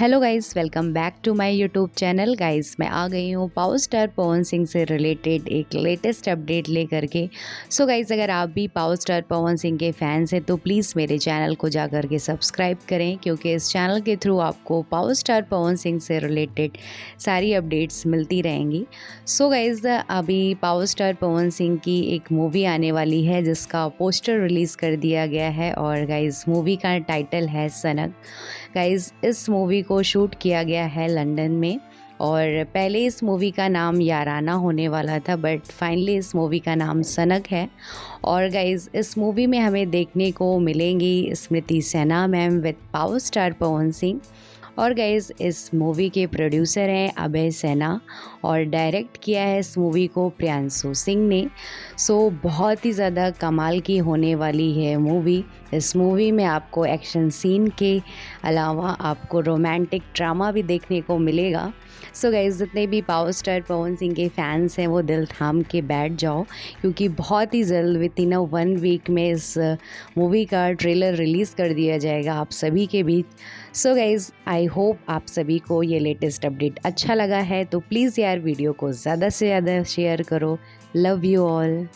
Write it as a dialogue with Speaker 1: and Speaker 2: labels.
Speaker 1: Hello guys, welcome back to my YouTube channel. Guys, मैं आ गई हूँ पावर स्टार पवन सिंह से रिलेटेड एक लेटेस्ट अपडेट लेकर के। सो गाइस, अगर आप भी पावर स्टार पवन सिंह के फैंस हैं तो प्लीज़ मेरे चैनल को जा कर के सब्सक्राइब करें, क्योंकि इस चैनल के थ्रू आपको पावर स्टार पवन सिंह से रिलेटेड सारी अपडेट्स मिलती रहेंगी। सो गाइस, अभी पावर स्टार पवन सिंह की एक मूवी आने वाली है जिसका पोस्टर रिलीज़ कर दिया गया है, और गाइस मूवी का टाइटल है सनक। गाइस, इस मूवी को शूट किया गया है लंदन में, और पहले इस मूवी का नाम याराना होने वाला था, बट फाइनली इस मूवी का नाम सनक है। और गाइस, इस मूवी में हमें देखने को मिलेंगी Smriti Sinha ma'am with power star Pawan Singh. और गाइस, इस मूवी के प्रोड्यूसर हैं अभय सिन्हा, और डायरेक्ट किया है इस मूवी को प्रियांशु सिंह ने। सो बहुत ही ज़्यादा कमाल की होने वाली है मूवी। इस मूवी में आपको एक्शन सीन के अलावा आपको रोमांटिक ड्रामा भी देखने को मिलेगा। सो गाइस, जितने भी पावर स्टार पवन सिंह के फैंस हैं वो दिल थाम के बैठ जाओ, क्योंकि बहुत ही जल्द विद इन 1 वीक में इस मूवी का ट्रेलर रिलीज़ कर दिया जाएगा आप सभी के बीच। सो गाइस, आई होप आप सभी को ये लेटेस्ट अपडेट अच्छा लगा है, तो प्लीज़ यार वीडियो को ज़्यादा से ज़्यादा शेयर करो। Love you all.